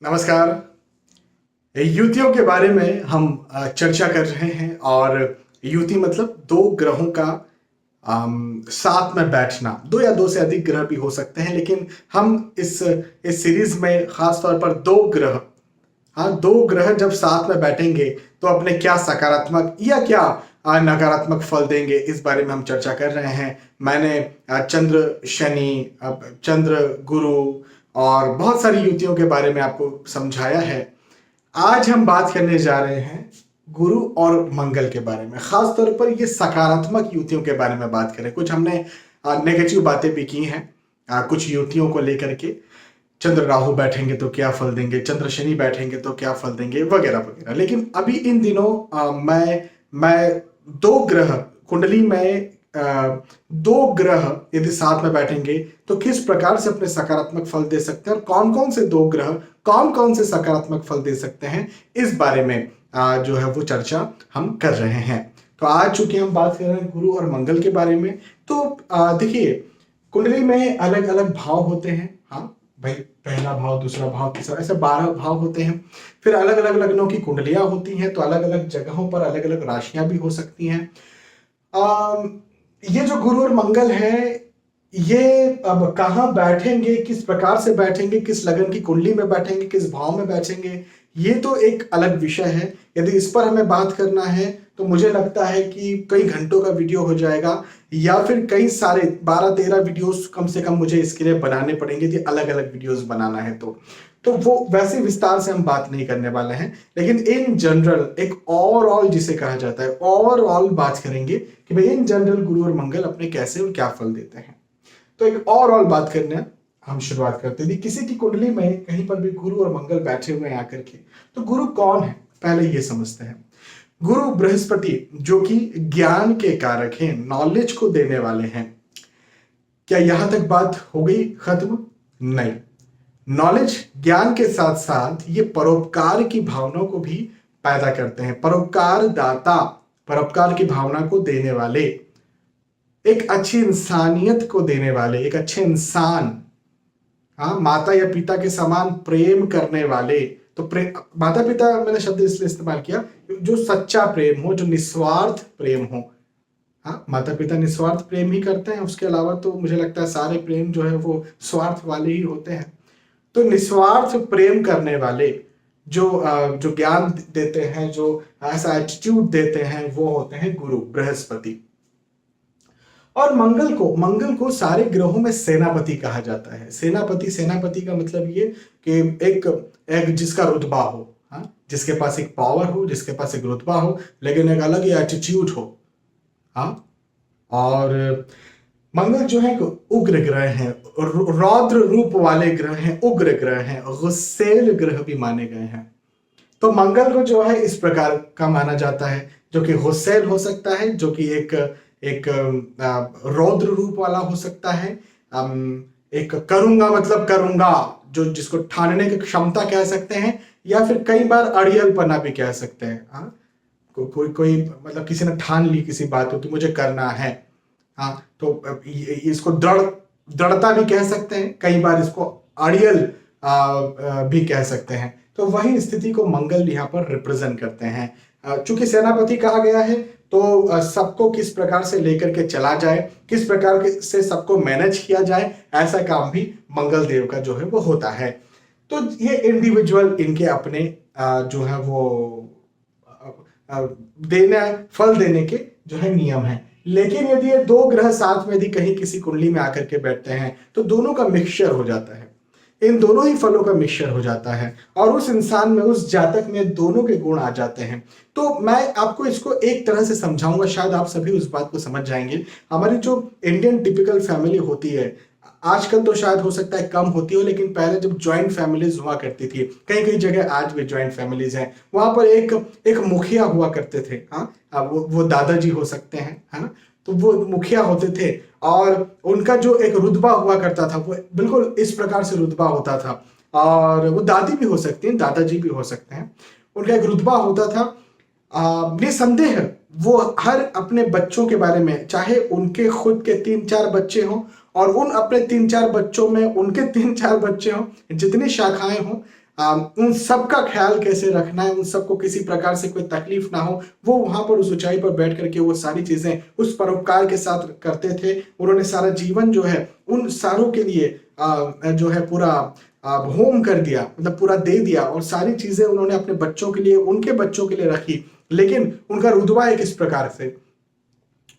नमस्कार। युतियों के बारे में हम चर्चा कर रहे हैं और युति मतलब दो ग्रहों का साथ में बैठना। दो या दो से अधिक ग्रह भी हो सकते हैं, लेकिन हम इस सीरीज में खास तौर पर दो ग्रह, हाँ, दो ग्रह जब साथ में बैठेंगे तो अपने क्या सकारात्मक या क्या नकारात्मक फल देंगे, इस बारे में हम चर्चा कर रहे हैं। मैंने चंद्र शनि, चंद्र गुरु और बहुत सारी युतियों के बारे में आपको समझाया है। आज हम बात करने जा रहे हैं गुरु और मंगल के बारे में। खास तौर पर ये सकारात्मक युतियों के बारे में बात करें। कुछ हमने नेगेटिव बातें भी की हैं कुछ युतियों को लेकर के। चंद्र राहु बैठेंगे तो क्या फल देंगे, चंद्र शनि बैठेंगे तो क्या फल देंगे, वगैरह वगैरह। लेकिन अभी इन दिनों मैं दो ग्रह कुंडली में दो ग्रह यदि साथ में बैठेंगे तो किस प्रकार से अपने सकारात्मक फल दे सकते हैं और कौन कौन से दो ग्रह कौन कौन से सकारात्मक फल दे सकते हैं, इस बारे में जो है वो चर्चा हम कर रहे हैं। तो आज चूंकि हम बात कर रहे हैं गुरु और मंगल के बारे में, तो देखिए, कुंडली में अलग अलग भाव होते हैं। हाँ भाई, पहला भाव, दूसरा भाव, तीसरा, ऐसे 12 भाव होते हैं। फिर अलग अलग लग्नों की कुंडलियां होती हैं, तो अलग अलग जगहों पर अलग अलग राशियां भी हो सकती हैं। ये जो गुरु और मंगल है, ये अब कहाँ बैठेंगे, किस प्रकार से बैठेंगे, किस लगन की कुंडली में बैठेंगे, किस भाव में बैठेंगे, ये तो एक अलग विषय है। यदि इस पर हमें बात करना है तो मुझे लगता है कि कई घंटों का वीडियो हो जाएगा, या फिर कई सारे 12-13 वीडियोस कम से कम मुझे इसके लिए बनाने पड़ेंगे यदि अलग अलग वीडियोस बनाना है तो वो वैसे विस्तार से हम बात नहीं करने वाले हैं। लेकिन इन जनरल एक ओवरऑल, जिसे कहा जाता है, ओवरऑल बात करेंगे कि भाई इन जनरल गुरु और मंगल अपने कैसे और क्या फल देते हैं। तो एक ओवरऑल बात करने हम शुरुआत करते हैं। किसी की कुंडली में कहीं पर भी गुरु और मंगल बैठे हुए हैं आकर के, तो गुरु कौन है पहले ये समझते हैं। गुरु बृहस्पति, जो कि ज्ञान के कारक हैं, नॉलेज को देने वाले हैं। क्या यहां तक बात हो गई खत्म? नहीं। नॉलेज, ज्ञान के साथ साथ ये परोपकार की भावनाओं को भी पैदा करते हैं। परोपकार दाता, परोपकार की भावना को देने वाले, एक अच्छी इंसानियत को देने वाले, एक अच्छे इंसान, हाँ, माता या पिता के समान प्रेम करने वाले। तो माता पिता मैंने शब्द इसलिए इस्तेमाल किया, जो सच्चा प्रेम हो, जो निस्वार्थ प्रेम हो। हाँ, माता पिता निस्वार्थ प्रेम ही करते हैं, उसके अलावा तो मुझे लगता है सारे प्रेम जो है वो स्वार्थ वाले ही होते हैं। तो निस्वार्थ प्रेम करने वाले, जो ज्ञान देते हैं, जो ऐसा एटीट्यूड देते हैं, वो होते हैं गुरु बृहस्पति। और मंगल को सारे ग्रहों में सेनापति कहा जाता है। सेनापति का मतलब ये कि एक जिसका रुतबा हो, हाँ, जिसके पास एक पावर हो, जिसके पास एक रुतबा हो, लेकिन एक अलग ही एटीट्यूड हो। हाँ, और मंगल जो है उग्र ग्रह हैं, रौद्र रूप वाले ग्रह हैं, उग्र ग्रह हैं, गुस्सेल ग्रह भी माने गए हैं। तो मंगल को जो है इस प्रकार का माना जाता है, जो कि गुस्सेल हो सकता है, जो कि एक रौद्र रूप वाला हो सकता है, एक करूंगा मतलब करूंगा, जो जिसको ठानने की क्षमता कह सकते हैं, या फिर कई बार अड़ियलपना भी कह सकते हैं। हाँ, कोई मतलब किसी ने ठान ली किसी बात को कि मुझे करना है, हाँ, तो इसको दृढ़ता भी कह सकते हैं, कई बार इसको अड़ियल भी कह सकते हैं। तो वही स्थिति को मंगल यहाँ पर रिप्रेजेंट करते हैं। चूंकि सेनापति कहा गया है, तो सबको किस प्रकार से लेकर के चला जाए, किस प्रकार से सबको मैनेज किया जाए, ऐसा काम भी मंगल देव का जो है वो होता है। तो ये इंडिविजुअल इनके अपने जो है वो फल देने के जो है नियम है। लेकिन यदि ये दो ग्रह साथ में यदि कहीं किसी कुंडली में आकर के बैठते हैं तो दोनों का मिक्सचर हो जाता है, इन दोनों ही फलों का मिक्सचर हो जाता है, और उस इंसान में, उस जातक में दोनों के गुण आ जाते हैं। तो मैं आपको इसको एक तरह से समझाऊंगा, शायद आप सभी उस बात को समझ जाएंगे। हमारी जो इंडियन टिपिकल फैमिली होती है, आजकल तो शायद हो सकता है कम होती हो, लेकिन पहले जब ज्वाइंट फैमिलीज हुआ करती थी, कई कई जगह आज भी ज्वाइंट फैमिलीज हैं, वहां पर एक मुखिया हुआ करते थे। हाँ, वो दादाजी हो सकते हैं, है ना, तो वो मुखिया होते थे, और उनका जो एक रुतबा हुआ करता था वो बिल्कुल इस प्रकार से रुतबा होता था। और वो दादी भी हो सकती हैं, दादाजी भी हो सकते हैं। उनका एक रुतबा होता था। निसंदेह वो हर अपने बच्चों के बारे में, चाहे उनके खुद के 3-4 बच्चे हों और उन अपने 3-4 बच्चों में उनके 3-4 बच्चे हों, जितनी शाखाएं हों, उन सब का ख्याल कैसे रखना है, उन सबको किसी प्रकार से कोई तकलीफ ना हो, वो वहां पर उस ऊंचाई पर बैठ करके वो सारी चीजें उस परोपकार के साथ करते थे। उन्होंने सारा जीवन जो है उन सारों के लिए जो है पूरा होम कर दिया, मतलब पूरा दे दिया, और सारी चीजें उन्होंने अपने बच्चों के लिए, उनके बच्चों के लिए रखी। लेकिन उनका रुतबा एक इस प्रकार से,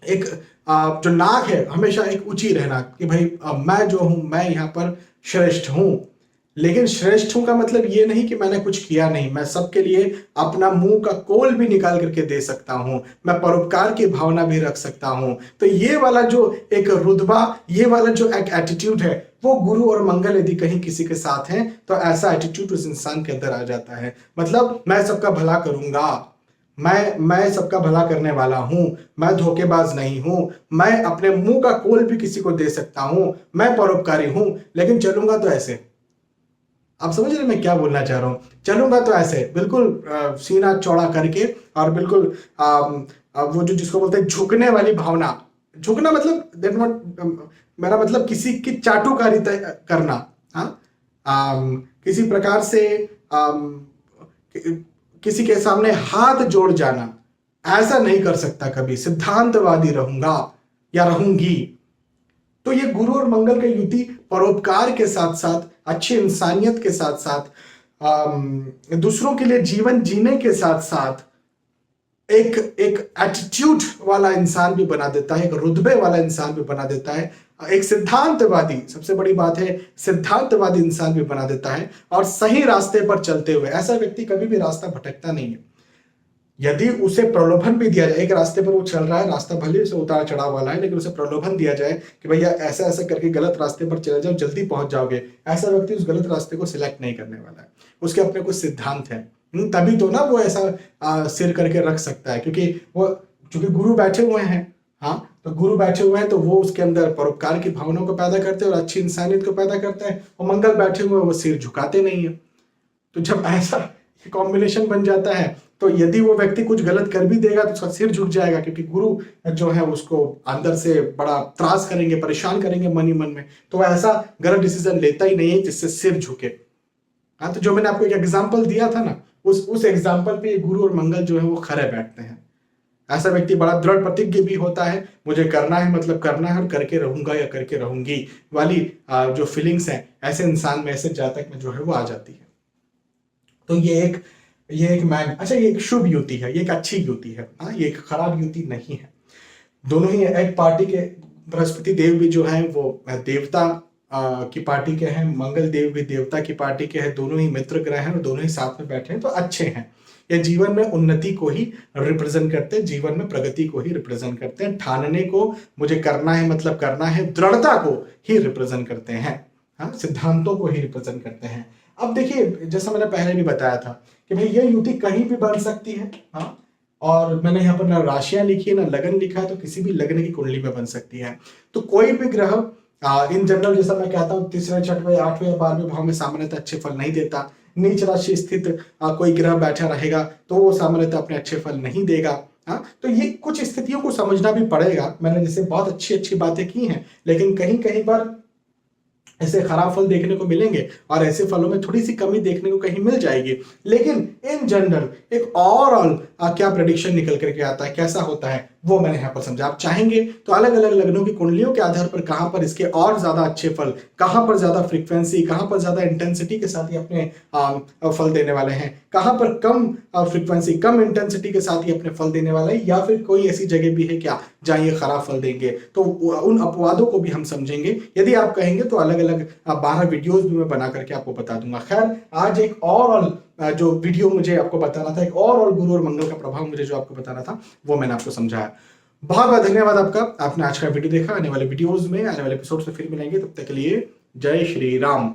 एक जो नाक है हमेशा एक ऊंची रहना कि भाई मैं जो हूं मैं यहाँ पर श्रेष्ठ हूं। लेकिन श्रेष्ठ हूं का मतलब ये नहीं कि मैंने कुछ किया नहीं, मैं सबके लिए अपना मुंह का कोल भी निकाल करके दे सकता हूं, मैं परोपकार की भावना भी रख सकता हूं। तो ये वाला जो एक रुतबा, ये वाला जो एक एटीट्यूड है, वो गुरु और मंगल यदि कहीं किसी के साथ है तो ऐसा एटीट्यूड उस इंसान के अंदर आ जाता है। मतलब मैं सबका भला करूंगा, मैं सबका भला करने वाला हूं, मैं धोखेबाज नहीं हूं, मैं अपने मुंह का कोल भी किसी को दे सकता हूं, मैं परोपकारी हूं, लेकिन चलूंगा तो ऐसे। आप समझ रहे मैं क्या बोलना चाह रहा हूं? चलूंगा तो ऐसे बिल्कुल सीना चौड़ा करके, और बिल्कुल वो जो जिसको बोलते हैं झुकने वाली भावना। झुकना मतलब दैट नॉट, मेरा मतलब किसी की चाटुकारी करना, हाँ, किसी प्रकार से किसी के सामने हाथ जोड़ जाना, ऐसा नहीं कर सकता कभी। सिद्धांतवादी रहूंगा या रहूंगी। तो ये गुरु और मंगल का युति परोपकार के साथ साथ, अच्छी इंसानियत के साथ साथ, दूसरों के लिए जीवन जीने के साथ साथ एक एक एटीट्यूड वाला इंसान भी बना देता है, एक रुतबे वाला इंसान भी बना देता है, एक सिद्धांतवादी, सबसे बड़ी बात है सिद्धांतवादी इंसान भी बना देता है। और सही रास्ते पर चलते हुए ऐसा व्यक्ति कभी भी रास्ता भटकता नहीं है। यदि उसे प्रलोभन भी दिया जाए, एक रास्ते पर वो चल रहा है, रास्ता भले से उतार चढ़ाव वाला है, लेकिन उसे प्रलोभन दिया जाए कि भैया ऐसा ऐसा करके गलत रास्ते पर चले जाओ, जल्दी पहुंच जाओगे, ऐसा व्यक्ति उस गलत रास्ते को सिलेक्ट नहीं करने वाला है। उसके अपने कुछ सिद्धांत है, तभी तो ना वो ऐसा सिर करके रख सकता है, क्योंकि गुरु बैठे हुए हैं। हाँ, तो गुरु बैठे हुए हैं तो वो उसके अंदर परोपकार की भावनाओं को पैदा करते हैं और अच्छी इंसानियत को पैदा करते हैं। और मंगल बैठे हुए वो सिर झुकाते नहीं है। तो जब ऐसा कॉम्बिनेशन बन जाता है तो यदि वो व्यक्ति कुछ गलत कर भी देगा तो उसका सिर झुक जाएगा, क्योंकि गुरु जो है उसको अंदर से बड़ा त्रास करेंगे, परेशान करेंगे मन ही मन में। तो वो ऐसा गलत डिसीजन लेता ही नहीं है जिससे सिर झुके। हाँ, तो जो मैंने आपको एक एग्जाम्पल दिया था ना, उस एग्जाम्पल पे गुरु और मंगल जो है वो खरे बैठते हैं। ऐसा व्यक्ति बड़ा दृढ़ प्रतिज्ञ भी होता है, मुझे करना है मतलब करना है, और करके रहूंगा या करके रहूंगी वाली जो फीलिंग्स हैं ऐसे इंसान में, ऐसे जातक में जो है वो आ जाती है। तो ये एक अच्छा, ये एक शुभ युति है, ये एक अच्छी युति है। हाँ, ये एक खराब युति नहीं है। दोनों ही एक पार्टी के, बृहस्पति देव भी जो है वो देवता की पार्टी के हैं, मंगल देव भी देवता की पार्टी के हैं, दोनों ही मित्र ग्रह हैं और दोनों ही साथ में बैठे हैं, तो अच्छे हैं। ये जीवन में उन्नति को ही रिप्रेजेंट करते हैं, जीवन में प्रगति को ही रिप्रेजेंट करते हैं, ठानने को, मुझे करना है मतलब करना है, दृढ़ता को ही रिप्रेजेंट करते हैं। हाँ, सिद्धांतों को ही रिप्रेजेंट करते हैं। अब देखिए, जैसा मैंने पहले भी बताया था कि भाई ये युति कहीं भी बन सकती है। हाँ, और मैंने यहाँ पर ना राशियां लिखी है ना लगन लिखा है, तो किसी भी लगन की कुंडली में बन सकती है। तो कोई भी ग्रह इन जनरल, जैसा मैं कहता हूँ, तीसरे, छठवें, 8वें या 12वें भाव में सामान्यतः अच्छे फल नहीं देता। नीच राशि स्थित कोई ग्रह बैठा रहेगा तो वो सामान्यतः अपने अच्छे फल नहीं देगा। हाँ, तो ये कुछ स्थितियों को समझना भी पड़ेगा। मैंने जैसे बहुत अच्छी अच्छी बातें की हैं, लेकिन कहीं कहीं पर ऐसे खराब फल देखने को मिलेंगे और ऐसे फलों में थोड़ी सी कमी देखने को कहीं मिल जाएगी। लेकिन इन जनरल एक ओवरऑल क्या प्रेडिक्शन निकल करके आता है, कैसा होता है, वो मैंने यहाँ पर समझा। आप चाहेंगे तो अलग अलग लग्नों की कुंडलियों के आधार पर कहां पर इसके और ज्यादा अच्छे फल, कहां पर ज्यादा फ्रीक्वेंसी, कहां पर ज्यादा इंटेंसिटी के साथ ही अपने फल देने वाले हैं, कहां पर कम फ्रीक्वेंसी, कम इंटेंसिटी के साथ ही अपने फल देने वाले हैं, या फिर कोई ऐसी जगह भी है क्या जहां ये खराब फल देंगे, तो उन अपवादों को भी हम समझेंगे। यदि आप कहेंगे तो अलग अलग 12 वीडियोस भी मैं बना करके आपको बता दूंगा। खैर, आज एक ओवरऑल जो वीडियो मुझे आपको बताना था, एक ओवरऑल गुरु और मंगल का प्रभाव मुझे जो आपको बताना था, वो मैंने आपको समझाया। बहुत बहुत धन्यवाद आपका, आपने आज का वीडियो देखा। आने वाले वीडियोस में, आने वाले एपिसोड से फिर मिलेंगे, तब तक के लिए जय श्री राम।